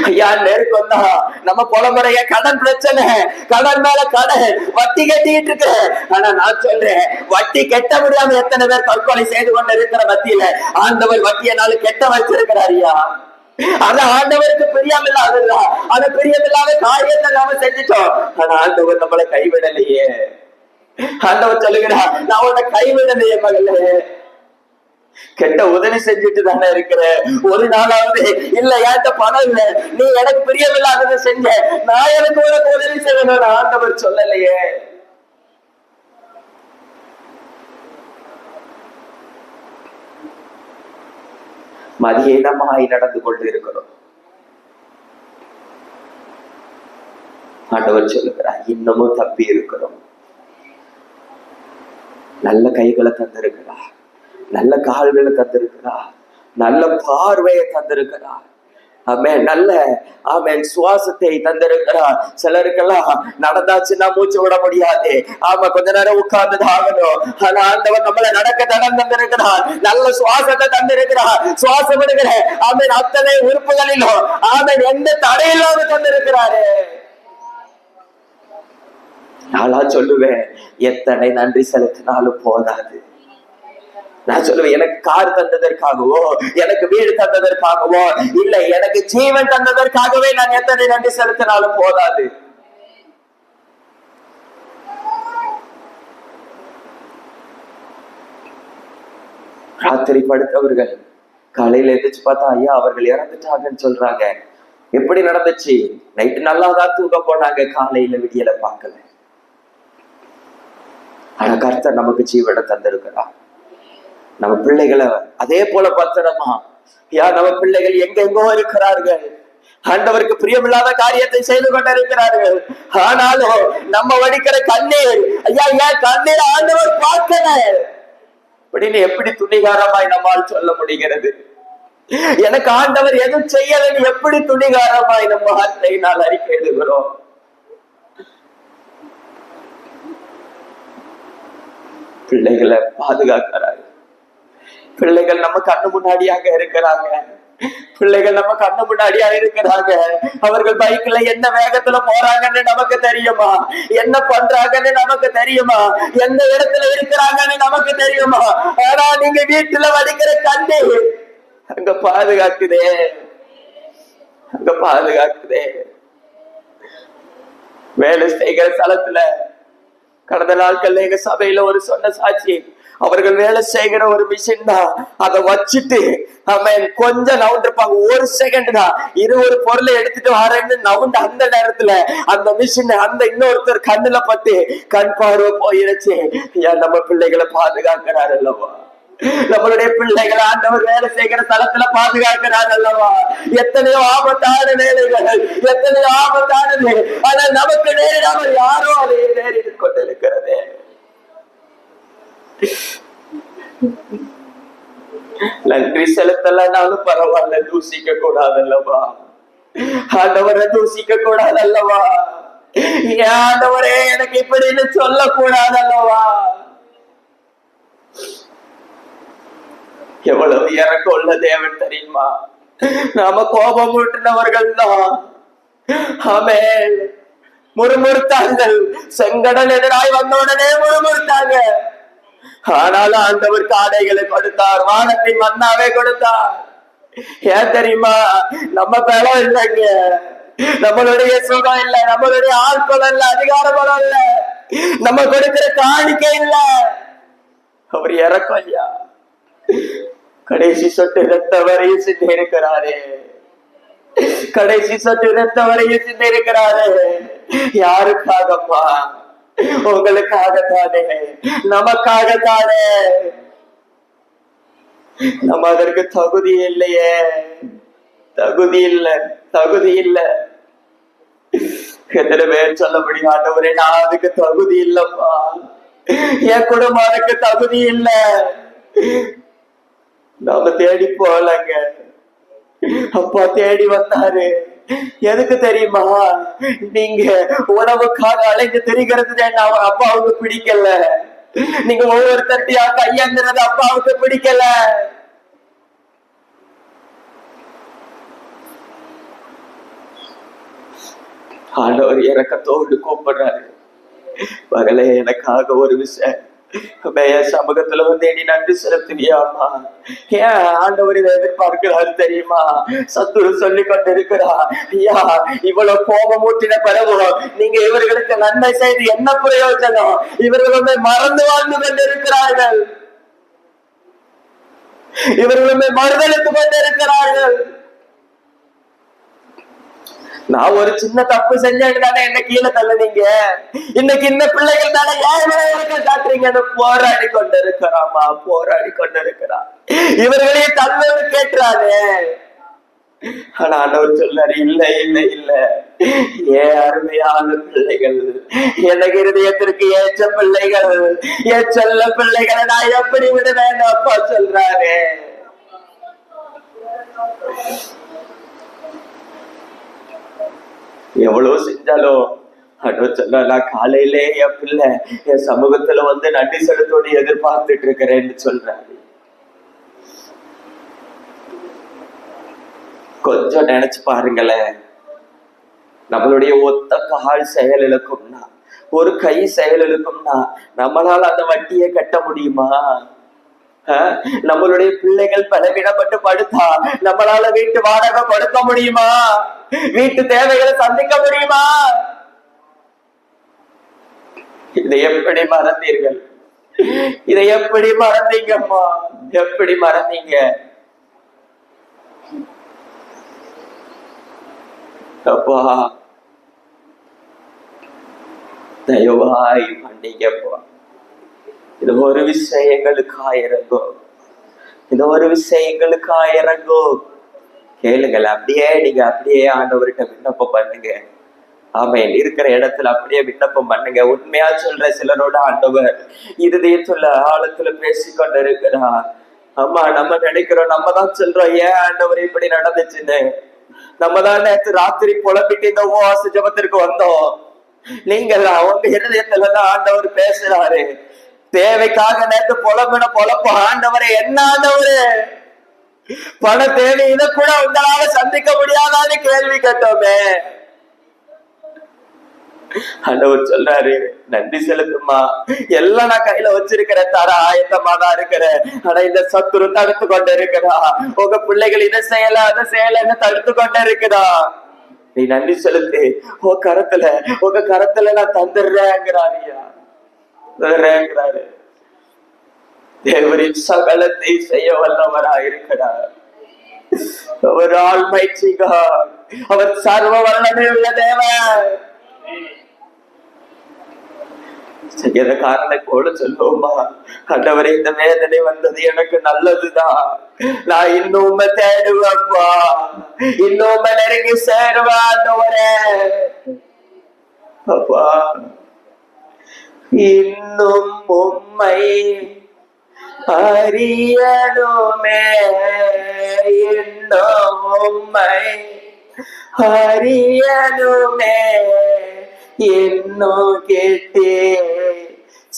ஐயா நெருக்கம் தான். நம்ம புலம்புறைய கடன் பிரச்சனை, கடன் மேல கடன், வட்டி கட்டிட்டு இருக்கு. ஆனா நான் சொல்றேன், வட்டி கெட்ட முடியாம எத்தனை பேர் தற்கொலை செய்து கொண்டு இருக்கிற மத்தியில ஆண்டவர் வட்டியனால கெட்ட வச்சிருக்கிறார் ஐயா. ஆனா ஆண்டவருக்கு பிரியமில்லாததுதான். ஆனா பிரியமில்லாத காரியத்தை நாம செஞ்சுட்டோம். ஆனா ஆண்டவர் நம்மளை கைவிடலையே. ஆண்டவர் சொல்லுகிறார், நான் உன்னை கைவிடலையே மகளே. கெட்ட உதவி செஞ்சுட்டு தானே இருக்கிற. ஒரு நாளாவது இல்ல ஏன்ட்ட பணம் இல்ல, நீ எனக்கு பிரியமில்லாததை செஞ்ச, நான் எனக்கு உனக்கு உதவி செய்யணும் ஆண்டவர் சொல்லலையே. மதியீனமாய் நடந்து கொண்டு இருக்கிறோம். ஆண்டவர் சொல்லுகிறார், இன்னமும் தப்பி இருக்கிறோம். நல்ல கைகளை தந்திருக்கிறார், நல்ல கால்களை தந்திருக்கிறார், நல்ல பார்வையை தந்திருக்கிறார், ஆமென், நல்ல ஆமென் சுவாசத்தை தந்திருக்கிறார். சிலருக்கெல்லாம் நடந்தாச்சுன்னா மூச்சு விட முடியாது, ஆமா கொஞ்ச நேரம் உட்கார்ந்துதான் ஆகணும். ஆனா ஆண்டவர் நம்மளை நடக்க தடம் தந்திருக்கிறார், நல்ல சுவாசத்தை தந்திருக்கிறார். சுவாசம் விடுகிற ஆமென் அத்தனை உறுப்புகளிலும் ஆமென் எந்த தடையில்லாம தந்திருக்கிறாரு. நாளா சொல்லுவேன், எத்தனை நன்றி செலுத்தினாலும் போதாது. நான் சொல்லுவேன், எனக்கு கார் தந்ததற்காகவோ, எனக்கு வீடு தந்ததற்காகவோ இல்ல, எனக்கு ஜீவன் தந்ததற்காகவே நான் எத்தனை நன்றி செலுத்தினாலும் போதாது. ராத்திரி படுத்தவர்கள் காலையில எந்திரிச்சு பார்த்தா, ஐயா அவர்கள் இறந்துட்டாங்கன்னு சொல்றாங்க. எப்படி நடந்துச்சு? நைட்டு நல்லாதான் தூங்க போனாங்க, காலையில விடியல பார்க்கல. ஆனா கர்த்தர் நமக்கு ஜீவனை தந்திருக்கிறார். நம்ம பிள்ளைகளை அதே போல பத்திரமா, நம்ம பிள்ளைகள் எங்கெங்கோ இருக்கிறார்கள், ஆண்டவருக்கு பிரியமில்லாத காரியத்தை செய்து கொண்டிருக்கிறார்கள். ஆனாலும் நம்ம வடிக்கிற கண்ணீர், ஐயா ஏன் கண்ணீர் ஆண்டவர் பார்க்கல அப்படின்னு எப்படி துணிகாரமாய் நம்மால் சொல்ல முடிகிறது? எனக்கு ஆண்டவர் எதுவும் செய்யலன்னு எப்படி துணிகாரமாய் நம்ம வார்த்தையினால் அறிக்கை எழுதுகிறோம்? பிள்ளைகளை பாதுகாக்கிறார்கள். பிள்ளைகள் நம்ம கண்ணு முன்னாடியாக இருக்கிறாங்க, பிள்ளைகள் நம்ம கண்ணு முன்னாடியா இருக்கிறாங்க. அவர்கள் பைக்ல என்ன வேகத்துல போறாங்கன்னு நமக்கு தெரியுமா? என்ன பண்றாங்கன்னு நமக்கு தெரியுமா? எந்த இடத்துல இருக்கிறாங்கன்னு நமக்கு தெரியுமா? ஆனா நீங்க வீட்டுல வடிக்கிற கண்ணு அங்க பாதுகாக்குதே, அங்க பாதுகாக்குதே. வேலை செய்கிற ஸ்தலத்துல கடந்த நாட்கள்ல எங்க சபையில ஒரு சொன்ன சாட்சி, அவர்கள் வேலை செய்கிற ஒரு மிஷின் தான், அதை வச்சுட்டு அவன் கொஞ்சம் நவுண்டிருப்பாங்க, ஒரு செகண்ட் தான், ஒரு பொருளை எடுத்துட்டு வரேன்னு நவுண்டு அந்த நேரத்துல அந்த மிஷின் அந்த இன்னொருத்தர் கண்ணுல பட்டு கண் பார்வை போயிருச்சு. ஏன் நம்ம பிள்ளைகளை பாதுகாக்கிறார் அல்லவா? நம்மளுடைய பிள்ளைகளை ஆண்டவர் வேலை செய்கிற தளத்துல பாதுகாக்கிறார் அல்லவா? எத்தனையோ ஆபத்தான வேலைகள், எத்தனையோ ஆபத்தானது, ஆனா நமக்கு நேரிடாமல் யாரோ அதை நேரிட்டு கொண்டிருக்கிறது. நன்றி செலுத்தலனாலும் பரவாயில்ல, தூசிக்க கூடாதல்லவா? ஆண்டவரை தூசிக்க கூடாதல்லவா? ஆண்டவரே எனக்கு இப்படின்னு சொல்ல கூடாதல்லவா? எவ்வளவு இறக்கம் உள்ள தேவன் தெரியுமா? நாம கோபம் ஊட்டினவர்கள் தான். ஆமென். முறுமுறுத்தார்கள், செங்கடல் எதிராய் வந்த உடனே முறுமுறுத்தாங்க. ஆனாலும் ஆண்டவர் காடைகளை கொடுத்தார், வானத்தின் மன்னாவே கொடுத்தார். ஏன் தெரியுமா? நம்ம பலம் இல்லைங்க, நம்மளுடைய சுகம் இல்ல, நம்மளுடைய ஆட்கள் இல்ல, அதிகார பலம் இல்ல, நம்ம கொடுக்கிற காணிக்கை இல்ல, அவர் இறக்கம் ஐயா. கடைசி சொட்டு ரத்த வரையும் சிந்தி இருக்கிறாரே, கடைசி சொட்டு ரத்த வரையும் சிந்தி இருக்கிறாரே. யாருக்காகப்பா? உங்களுக்காகத்தானே, நமக்காகத்தானே. நம்ம அதற்கு தகுதி இல்லையே, தகுதி இல்லை, தகுதி இல்லை. எத்தனை பேர் சொல்ல முடியும், ஆண்டவரே நான் அதுக்கு தகுதி இல்லப்பா, என் குடும்பம் அதுக்கு தகுதி இல்லை. நாம தேடி போலங்க, அப்பா தேடி வந்தாரு. எதுக்கு தெரியுமா? நீங்க உணவுக்காக அழைந்து தெரிகிறது அப்பாவுக்கு பிடிக்கல, நீங்க ஒவ்வொருத்தட்டியா கையாங்கிறது அப்பாவுக்கு பிடிக்கல. ஆண்டவர் இரக்கத்தோடு கூப்பிடுறாரு, மகளே எனக்காக ஒரு விஷயம் சமூகத்துல வந்து நீ நன்றி செலுத்துவியாமா? ஏன் ஆண்டவர் இதை எதிர்பார்க்கிறாரு தெரியுமா? சத்துரு சொல்லி கொண்டிருக்கிறா, ஐயா இவ்வளவு கோபம் ஊட்டின பிறகு நீங்க இவர்களுக்கு நன்மை செய்து என்ன பிரயோஜனம்? இவர்களுமே மறந்து வாழ்ந்து கொண்டிருக்கிறார்கள், இவர்களுமே மறுதளித்துக் கொண்டிருக்கிறார்கள். நான் ஒரு சின்ன தப்பு செஞ்சேன்னு தானே என்ன கீழே தள்ளுனீங்க, இன்னைக்கு இந்த பிள்ளைகள் தானே ஏன் காட்டுறீங்கன்னு போராடி கொண்டிருக்கிறாமா, போராடி கொண்டிருக்கிறா. இவர்களையும் தள்ளுன்னு கேட்டுறாரு. ஆனா ஆண்டவர் சொல்லாரு, இல்ல இல்ல இல்ல, ஏன் அருமையான பிள்ளைகள், எனக்கு இருதயத்திற்கு ஏற்ற பிள்ளைகள், என் செல்ல பிள்ளைகளை நான் எப்படி விடுவேன்னு அப்பா சொல்றாரு. எவ்வளவு செஞ்சாலும் ஆண்டவர் சொல்ல, காலையிலே என் பிள்ளை என் சமூகத்துல வந்து நன்றி செலுத்தோடு எதிர்பார்த்துட்டு இருக்கிறேன்னு சொல்றாரு. கொஞ்சம் நினைச்சு பாருங்களேன், நம்மளுடைய ஒத்த கால் செயல் இழுக்கும்னா, ஒரு கை செயல் இழுக்கும்னா நம்மளால அந்த வட்டியை கட்ட முடியுமா? நம்மளுடைய பிள்ளைகள் பலவீனப்பட்டு படுத்தா நம்மளால வீட்டு வாடகை கொடுக்க முடியுமா? வீட்டு தேவைகளை சந்திக்க முடியுமா? இதை எப்படி மறந்தீர்கள்? இதை எப்படி மறந்தீங்கம்மா? எப்படி மறந்தீங்க? அப்பா தயவாய் மன்னிங்கப்பா. இது ஒரு விஷயம் எங்களுக்கா இறங்கோ, இது ஒரு விஷயம் எங்களுக்கா இறங்கோ. கேளுங்கள், அப்படியே நீங்க அப்படியே ஆண்டவர்கிட்ட விண்ணப்பம் பண்ணுங்க. ஆமென். இருக்கிற இடத்துல அப்படியே விண்ணப்பம் பண்ணுங்க. உண்மையா சொல்ற, சிலரோட ஆண்டவர் இருதயத்துல ஆழத்துல பேசிக்கொண்டு இருக்கிறார். ஆமா, நம்ம நினைக்கிறோம், நம்ம தான் சொல்றோம் ஏன் ஆண்டவர் இப்படி நடந்துச்சுன்னு. நம்ம தான் நேற்று ராத்திரி புலம்பிட்டு இந்த உபவாச ஜபத்திற்கு வந்தோம். நீங்கள் அவங்க இருதயத்துலதான் ஆண்டவர் பேசுறாரு. தேவைக்காக நேற்று புலம்பின பொழப்ப ஆண்டவரை, என்ன ஆண்டவரு பண தேவை இதை கூட உங்களால சந்திக்க முடியாதான்னு கேள்வி கேட்டோமே. ஆண்டவர் சொல்றாரு, நன்றி செலுத்துமா, எல்லாம் நான் கையில வச்சிருக்கிறேன், தர ஆயத்தமா தான் இருக்கிறேன். ஆனா இந்த சத்துரு தடுத்து கொண்டு இருக்கிறா, உங்க பிள்ளைகள் இதை செய்யல அதை செய்யலன்னு தடுத்து கொண்டு இருக்குதா. நீ நன்றி செலுத்து, உங்க கரத்துல நான் தந்துடுறேங்கிறாரியா, தந்துடுறேங்கிறாரு. தேவரின் சகலத்தை செய்ய வல்லவராக இருக்கிறார். அவர் ஆல்மைட்டி காட், அவர் சர்வ வல்லமை உள்ள தேவன். செய்யற காரணத்தோடு சொல்லுவோமா, ஆண்டவரே இந்த வேதனை வந்தது எனக்கு நல்லதுதான், நான் இன்னும் தேடுவேன்ப்பா, இன்னும் நெருங்கி சேருவேன் ஆண்டவரே. அப்பா இன்னும் உம்மை அறியணுமே, இன்னும் உம்மை அறியணுமே, இன்னும் கேட்டே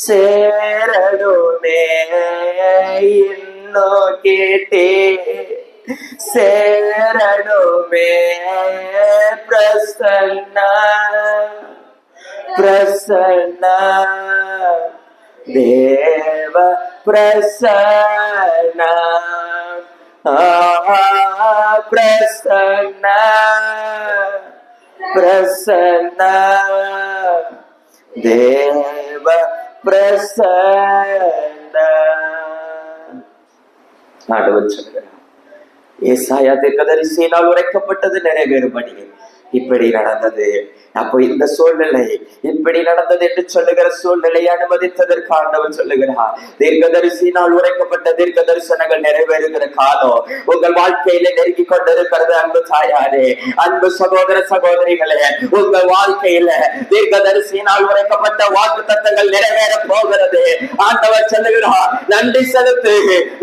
சேரணுமே, இன்னும் கேட்டே சேரணுமே. பிரசன்னா பிரசன்னா தேவ பிரசன்னா, பிரசன்னா பிரசன்னா தேவ பிரசன்னா. ஆண்டவர் சொல்கிறார், ஏசாயா தீர்க்கதரிசியினால் உரைக்கப்பட்டது நிறைவேறும்படி இப்படி நடந்தது. அப்போ இந்த சூழ்நிலை இப்படி நடந்தது என்று சொல்லுகிற சூழ்நிலையை அனுமதித்ததற்கு ஆண்டவர் சொல்லுகிறார், தீர்க்கதரிசியினால் உரைக்கப்பட்ட தீர்க்க தரிசனங்கள் நிறைவேறுகிற காலம் உங்கள் வாழ்க்கையில நெருங்கி கொண்டிருக்கிறது. அன்பு தாயாரே, அன்பு சகோதர சகோதரிகளே, உங்கள் வாழ்க்கையில தீர்க்கதரிசியினால் உரைக்கப்பட்ட வாக்கு தத்தங்கள் நிறைவேற போகிறது. ஆண்டவர் சொல்லுகிறார், நன்றி செலுத்து,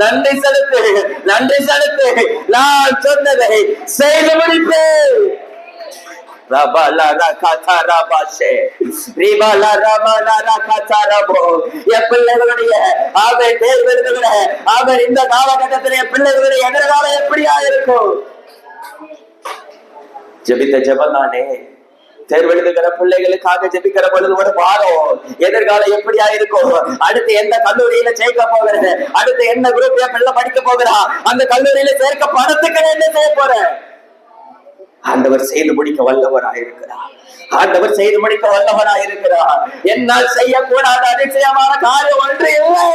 நன்றி செலுத்து, நன்றி செலுத்து, நான் சொன்னதை செய்து முடிப்பேன். பிள்ளைகளுடைய இந்த காலகட்டத்திலே பிள்ளைகளுடைய எதிர்காலம் எப்படியா இருக்கும்? ஜெபித்த ஜெபம் தானே, தேர்வெழுதுகிற பிள்ளைகளுக்காக ஜெபிக்கிற பொழுது ஒரு பாரம், எதிர்காலம் எப்படியா இருக்கும், அடுத்து எந்த கல்லூரியில சேர்க்க போகிறேன், அடுத்து என்ன குரூப் பிள்ளை படிக்க போகிறா, அந்த கல்லூரியில சேர்க்க பணத்துக்கு என்ன செய்ய போறேன். ஆண்டவர் செய்து முடிக்க வல்லவராயிருக்கிறார். ஆண்டவர் செய்து முடிக்க வல்லவராயிருக்கிறார். என்னால் செய்யக்கூடாத அதிசயமான காரியம் ஒன்று இல்லை.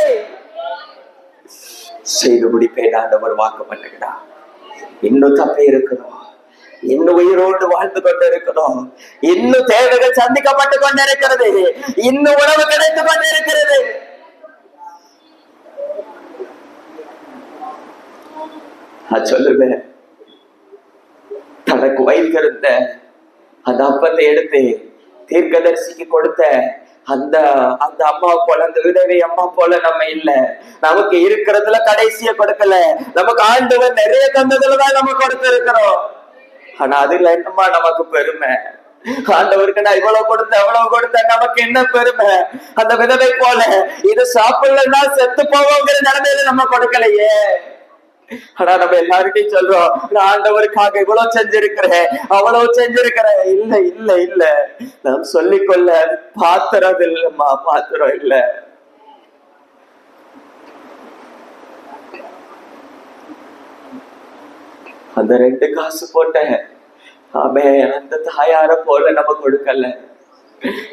செய்து முடிப்பேன் ஆண்டவர் வாக்கு பண்ணுகிறார். இன்னும் தப்பே இருக்கிறோம், இன்னும் உயிரோடு வாழ்ந்து கொண்டிருக்கிறோம், இன்னும் தேவைகள் சந்திக்கப்பட்டு கொண்டிருக்கிறது, இன்னும் உணவு கிடைத்து கொண்டிருக்கிறது. சொல்லுவேன், தனக்கு வைத்திருந்த அந்த அப்பத்தை எடுத்து தீர்க்கதரிசிக்கு கொடுத்த அந்த அந்த அம்மா போல, அந்த விதவை அம்மா போல நம்ம இல்ல. நமக்கு இருக்கிறதுல கடைசிய கொடுக்கல, நமக்கு ஆண்டவர் நிறைய தந்ததுலதான் நம்ம கொடுத்து இருக்கிறோம். ஆனா அதுல என்னமா நமக்கு பெருமை? ஆண்டவருக்கு நான் இவ்வளவு கொடுத்தேன் எவ்வளவு கொடுத்தேன், நமக்கு என்ன பெருமை? அந்த விதவை போல இது சாப்பிடலன்னா செத்து போவோங்கிற நிலைமையில நம்ம கொடுக்கலையே. ஆனா நம்ம எல்லாருக்கையும் சொல்றோம், நான் ஆண்டவருக்காக இவ்வளவு செஞ்சிருக்கிறேன் அவ்வளவு செஞ்சிருக்கிறேன். இல்ல இல்ல இல்ல, நாம் சொல்லிக்கொள்ள பாத்திரம் இல்லம்மா, பாத்திரம் இல்ல. அந்த 2 காசு போட்ட அந்த தாயார போல நம்ம கொடுக்கல.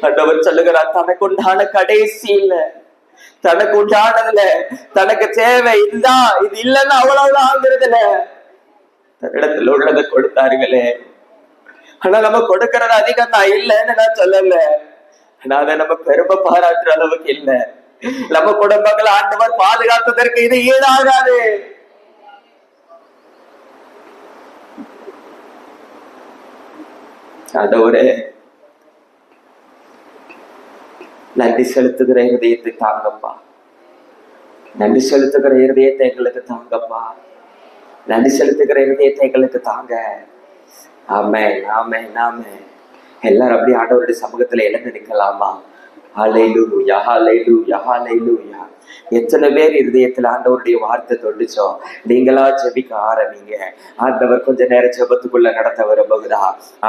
ஆண்டவர் சொல்லுகிறார், தனக்கு உண்டான கடைசி இல்ல, தனக்கு உண்டானதுல தனக்கு தேவை இதுதான், இது இல்லைன்னா அவ்வளவுதான் ஆகுறதுல தன்னிடத்துல உள்ளதை கொடுத்தார்களே. ஆனா நம்ம கொடுக்கறது அதிகம் தான், இல்லைன்னு நான் சொல்லல. ஆனா அதை நம்ம பெருமை பாராட்டுற அளவுக்கு இல்ல. நம்ம குடும்பங்களை ஆண்டவர் பாதுகாத்ததற்கு இது ஈடாகாது. ஆண்டவரே, நன்றி செலுத்துகிற இருதயத்தை தாங்கப்பா, நன்றி செலுத்துகிற இருதயத்தை எங்களுக்கு தாங்கப்பா, நன்றி செலுத்துகிற இருதயத்தை எங்களுக்கு தாங்க. ஆமென் ஆமென் ஆமென். எல்லாரும் அப்படியே ஆண்டவருடைய சமூகத்துல எழுந்து நிற்கலாமா? ஹல்லேலூயா ஹல்லேலூயா ஹல்லேலூயா. எத்தனை பேர் இருதயத்துல ஆண்டவருடைய வார்த்தை தொட்டுச்சோ, நீங்களா ஜெபிக்க ஆரம்பிங்க. ஆண்டவர் கொஞ்ச நேரம் ஜெபத்துக்குள்ள நடத்த விரும்புகிறா.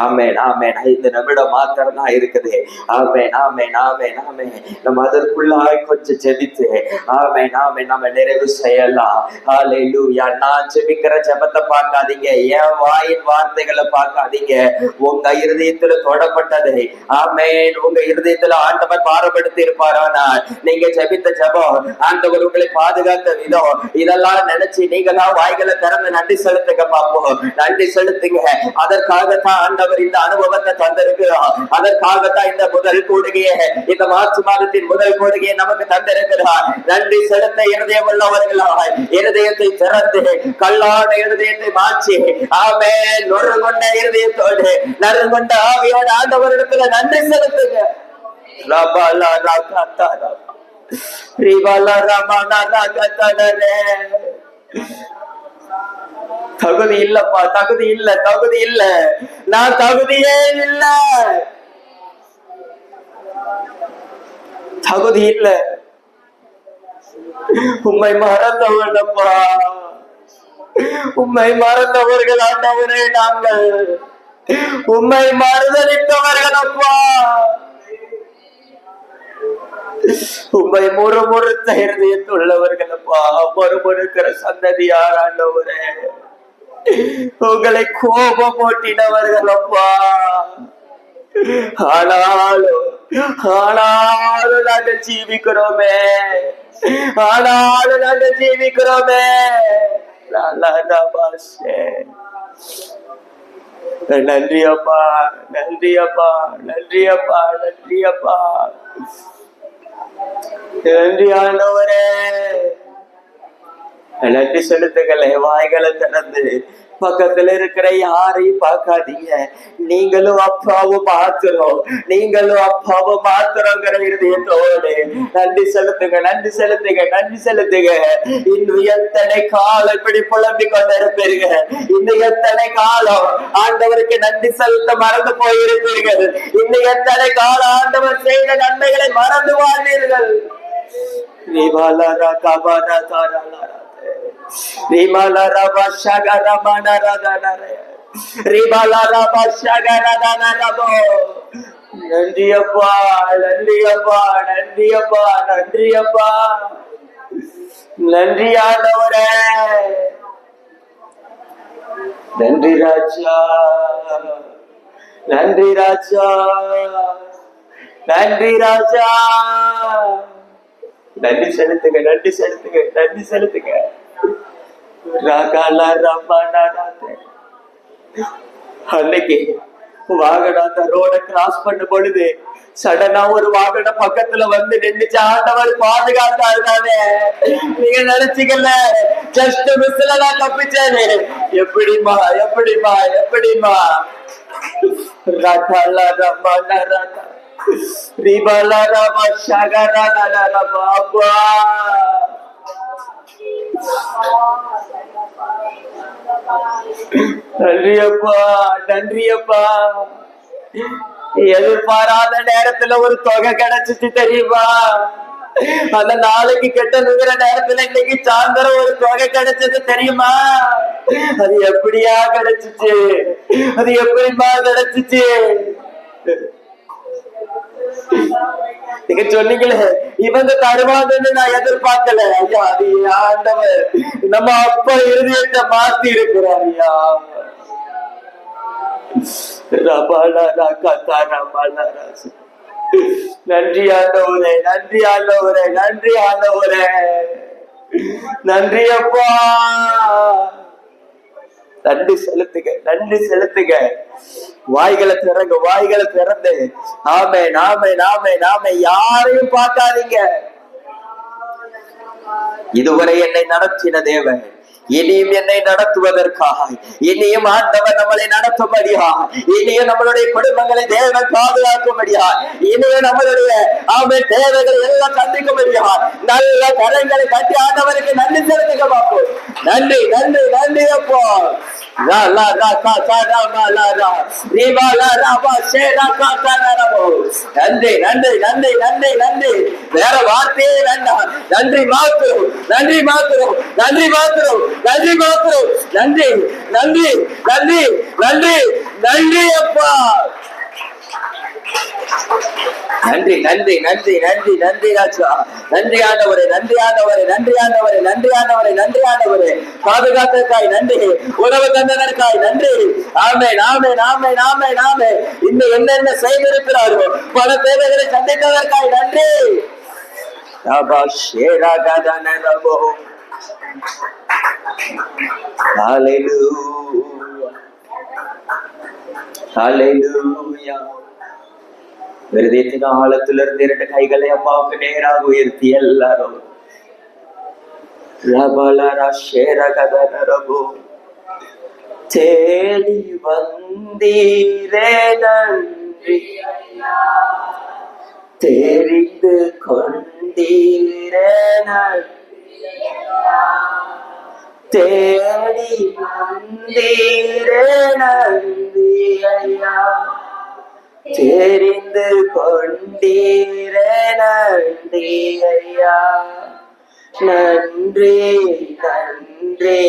ஆமென் ஆமென். 5 நிமிடம் மாத்திரம் தான் இருக்குது. ஆமென் ஆமென் ஆமென் ஆமென். நம்ம அதற்குள்ளாய் கொஞ்சம் ஜெபித்து ஆமென் ஆமென் நம்ம நிறைவு செய்யலாம். ஹல்லேலூயா. நான் ஜெபிக்கிற ஜெபத்தை பார்க்காதீங்க, என் வாயின் வார்த்தைகளை பார்க்காதீங்க, உங்க இருதயத்துல தொடப்பட்டதை ஆமென் உங்க இருதயத்துல ஆண்டவர் பாரப்படுத்தி இருப்பாரானால் நீங்க ஜெபித்த ஜெபம், ஆண்டவர் உங்களை பாதுகாத்த விதம், இதெல்லாம் நினைச்சு நீங்களா வாய்களை திறந்து நன்றி செலுத்துங்க பார்ப்போம். நன்றி செலுத்துங்க. அதற்காகத்தான் ஆண்டவர் இந்த அனுபவத்தை தந்திருக்கிறார். அதற்காகத்தான் இந்த முதல் கூடுகையை, இந்த மார்ச் மாதத்தின் முதல் கூடுகையை நமக்கு தந்திருக்கிறார். நன்றி செலுத்த இருதயம் உள்ளவர்களாய் இருதயத்தை திறந்து கல்லான இருதயத்தை மாற்றி ஆமென் நொறுங்கொண்ட இருதயத்தோடு நறுங்கொண்ட ஆவியோடு ஆண்டவரிடத்துல நன்றி செலுத்துங்க. ரபாலா ராகாத்தாரா தகுதி இல்லப்பா, தகுதி இல்ல, தகுதி இல்ல, நான் தகுதியே இல்ல, தகுதி இல்ல. உம்மை மறந்தவர்களப்பா, உம்மை மறந்தவர்கள் ஆண்டவரே, நாங்கள் உம்மை மறுதலித்தவர்களப்பா, உம்மை முறுமுறுத்த இருதயத்துள்ளவர்களப்பா, மறுமுறுக்கிற சந்ததியார் ஆண்டவரே, உங்களை கோபம் ஓட்டினவர்களப்பா. ஆனாலும் ஆனாலும் நாங்கள் ஜீவிக்கிறோமே, ஆனாலும் நாங்கள் ஜீவிக்கிறோமே. நன்றி அப்பா, நன்றி அப்பா, நன்றி அப்பா, நன்றி அப்பா, நன்றி ஆண்டவரே. நன்றி செலுத்துங்களே. வாய்களை திறந்து பக்கத்துல இருக்கிற யாரையும் பார்க்காதீங்க, நீங்களும் அப்பாவும் மாத்திரம், நீங்களும் அப்பாவும் மாத்திரங்கிற இருதயத்தோடு நன்றி செலுத்துங்க, நன்றி செலுத்துங்க, நன்றி செலுத்துங்க. இன்னும் எத்தனை காலம் இப்படி புலம்பிக் கொண்டிருப்பீங்க, இன்னும் எத்தனை காலம் ஆண்டவருக்கு நன்றி செலுத்த மறந்து போயிருப்பீர்கள், இன்னும் எத்தனை காலம் ஆண்டவர் செய்த நன்மைகளை மறந்து வாழ்வீர்கள். நன்றி அப்பா, நன்றி அப்பா, நன்றி அப்பா, நன்றி அப்பா, நன்றி ஆண்டவரே, நன்றி ராஜா, நன்றி ராஜா, நன்றி ராஜா. நன்றி செலுத்துங்க, நன்றி செலுத்துங்க, நன்றி செலுத்துங்க. அன்னைக்கு வாகனம் அந்த ரோட கிராஸ் பண்ண பொழுது சடனா ஒரு வாகனம் பக்கத்துல வந்து நின்றுச்சு. ஆண்டவர் பாதுகாத்தாருதானே. நீங்க நினைச்சீங்கல்ல ஜஸ்ட் மிஸ்ல நான் தப்பிச்சேன்னு. எப்படிமா எப்படிமா எப்படிமா நன்றியப்பா, நன்றியப்பா. எதிர்பாராத நேரத்துல ஒரு தொகை கிடைச்சிச்சு தெரியுமா? அந்த நாளைக்கு கெட்டதுங்கிற நேரத்துல இன்னைக்கு சாயந்தரம் ஒரு தொகை கிடைச்சது தெரியுமா? அது எப்படியா கிடைச்சிச்சு? அது எப்படிமா கிடைச்சிச்சு? நீங்க சொன்னீங்களே இவங்க தருவாங்கன்னு நான் எதிர்பார்க்கல. ஐயா, அது ஆண்டவர் நம்ம அப்பா இருதயத்தை மாத்தி இருக்கிறார். ஐயா, நன்றி ஆண்டவரே, நன்றி ஆண்டவரே, நன்றி ஆண்டவரே, நன்றி அப்பா. நன்றி செலுத்துங்க, நன்றி செலுத்துங்க. வாய்களை திறங்க, வாய்களை திறந்து ஆமே நாமே நாமே நாமே. யாரையும் பார்க்காதீங்க. இதுவரை என்னை நடத்தின தேவன் இனியும் என்னை நடத்துவதற்காக, இனியும் ஆண்டவர் நம்மளை நடத்தும்படியா, இனியும் நம்மளுடைய குடும்பங்களை தேவன் பாதுகாக்கும்படியா, இனியும் நம்மளுடைய தேவைகளை எல்லாம் சந்திக்கும்படியா நல்ல கரங்களை கட்டி ஆண்டவருக்கு நன்றி செலுத்துங்க பார்ப்போம். நன்றி நன்றி நன்றி அப்போ. நன்றி நன்றி நன்றி நன்றி நன்றி. வேற வார்த்தையே வேண்டாம். நன்றி மாத்திரம், நன்றி மாத்திரம், நன்றி மாத்திரம், நன்றி மாத்திரம். நன்றி நன்றி நன்றி நன்றி நன்றி அப்பா. நன்றி நன்றி நன்றி நன்றி நன்றி ராஜா. நன்றி ஆண்டவரே, நன்றி ஆண்டவரே, நன்றி ஆண்டவரே, நன்றி ஆண்டவரே, நன்றி ஆண்டவரே. பாதுகாத்ததற்காய் நன்றி, உணவு தந்ததற்காய் நன்றி. ஆமே நாமே நாமே நாமே நாமே. இன்னும் என்னென்ன செய்திருக்கிறாரோ பல தேவைகளை சந்தித்ததற்காய் நன்றி. ஹல்லேலூயா. விருதத்தின் ஆழத்திலிருந்து 2 கைகளை அப்பாவுக்கு நேராக உயர்த்தி எல்லாரும் தேடி வந்தீரே நன்றி, தெரிந்து கொண்டீரே நன்றி, தேடி வந்தீரே நன்றி ஐயா, தெரிந்து கொண்டீரே நன்றி ஐயா. நன்றி நன்றி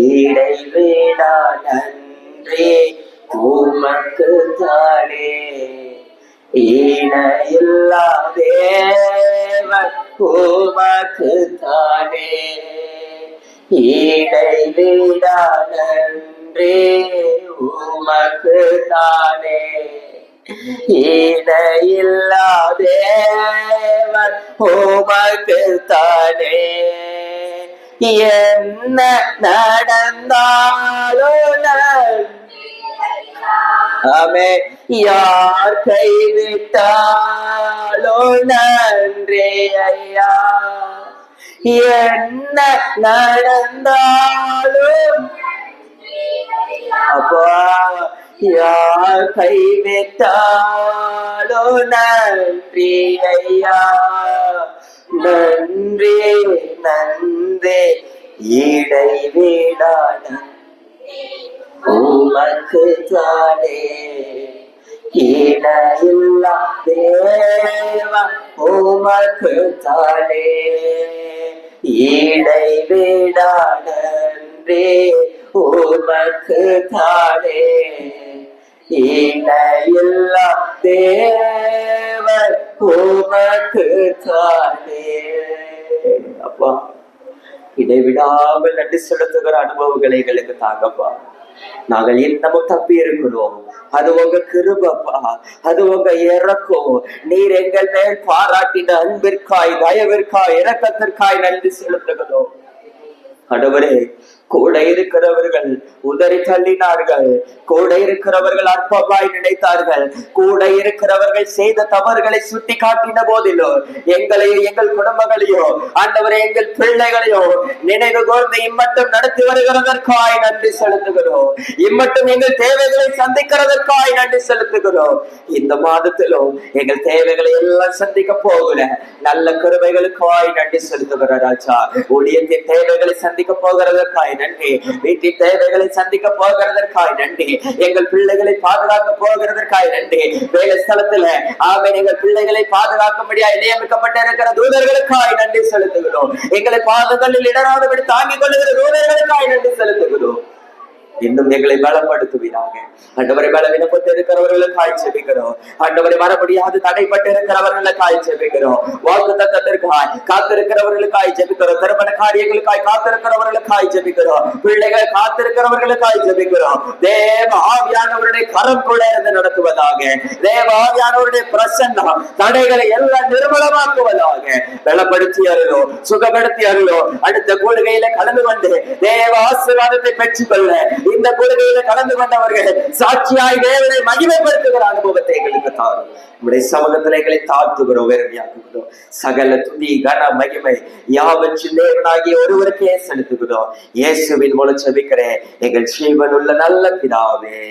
இடைவிடா நன்றி உமக்கு தானே. இணையில்லா தேவன் உமக்கு தானே. இடைவிடா நன்றி உமக்கு தானே. இணையில்லா தேவன் உமக்கு தானே. என்ன நடந்தாலும் ஆமே, யார் கைவிட்டாலோ நன்றி ஐயா. என்ன நடந்தாலும் அப்பா, யார் கைவிட்டாலோ நன்றி ஐயா. நன்றி நன்றி இடைவிடாத உமக்கு தானே. இடையில்லா தேவா உமக்கு தானே. இடைவிடா நன்றி உமக்கு தானே இணையில்லா தேவன் உமக்கு தானே. அப்பா, இடைவிடாமல் நன்றி செலுத்துகிற அனுபவங்களை எங்களுக்கு தாங்கப்பா. நாங்கள் இன்னமும் தப்பி இருக்கிறோம். அது உங்க கிருபப்பா, அது உங்க இறக்கம். நீர் எங்கள் மேல் பாராட்டின அன்பிற்காய், தயவிற்காய், இரக்கத்திற்காய் நன்றி செலுத்துகிறோம். ஆண்டவரே, கூட இருக்கிறவர்கள் உதறி தள்ளினார்கள், கூட இருக்கிறவர்கள் அற்பமாய் நினைத்தார்கள், கூட இருக்கிறவர்கள் செய்த தவறுகளை சுட்டி காட்டின போதிலோ எங்களையோ எங்கள் குடும்பங்களையோ ஆண்டவரே எங்கள் பிள்ளைகளையோ நினைவு கூர்ந்து இம்மட்டும் நடத்தி வருகிறதற்காய் நன்றி செலுத்துகிறோம். இம்மட்டும் எங்கள் தேவைகளை சந்திக்கிறதற்காய் நன்றி செலுத்துகிறோம். இந்த மாதத்திலும் எங்கள் தேவைகளை எல்லாம் சந்திக்க போகிற நல்ல கிருபைகளுக்காய் நன்றி செலுத்துகிற ராஜா. ஊழியத்தின் தேவைகளை சந்திக்க போகிறதற்காய் நன்றி. வீட்டின் தேவைகளை சந்திக்க போகிறதற்காய் நன்றி. எங்கள் பிள்ளைகளை பாதுகாக்க போகிறதற்காய் நன்றி. வேலை ஸ்தலத்துல ஆமென் எங்கள் பிள்ளைகளை பாதுகாக்கும்படியாய் நியமிக்கப்பட்ட இருக்கிற தூதர்களுக்காய் நன்றி செலுத்துகிறோம். எங்களை பாதுகாலில் இடராதபடி தாங்கிக் கொள்ளுகிற தூதர்களுக்காய் நன்றி செலுத்துகிறோம். இன்னும் எங்களை பலப்படுத்துவீராக. ஆண்டவரை பலவீனப்பட்டு இருக்கிறவர்களுக்காய் ஜெபிக்கிறோம். ஆண்டவரை வர முடியாது தடைப்பட்டு இருக்கிறவர்களுக்காய் ஜெபிக்கிறோம். வாக்கு தத்தத்திற்காய் காத்திருக்கிறவர்களுக்காய் ஜெபிக்கிறோம். திருமண காரியங்களுக்காய் காத்திருக்கிறவர்களுக்காய் ஜெபிக்கிறோம். பிள்ளைகள் காத்திருக்கிறவர்களுக்காய் ஜெபிக்கிறோம். தேவ ஆவியானவருடைய கரம்குள்ள இருந்து நடத்துவதாக. தேவ ஆவியானவருடைய பிரசன்னம் தடைகளை எல்லாம் நிர்மலமாக்குவதாக. பலப்படுத்தி அருளோ, சுகப்படுத்தி அருளோ. அடுத்த கூடுகையில கலந்து கொண்டு தேவ ஆசீர்வாதத்தை பெற்றுக்கொள்ள இந்த கொள்கையில கலந்து கொண்டவர்கள் சாட்சியாய் தேவனை மகிமைப்படுத்துகிற அனுபவத்தை எங்களுக்கு தாரும். நம்முடைய சமூகத்தில் எங்களை தாழ்த்துகிறோம், வேறுமையாக்குகிறோம். சகல துதி கன மகிமை யாவற்றின் தேவனாகிய ஒருவருக்கே செலுத்துகிறோம். இயேசுவின் மூலம் ஜெபிக்கிறேன் எங்கள் ஜீவனுள்ள நல்ல பிதாவே,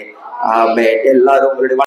ஆமென். எல்லாரும் உங்களுடைய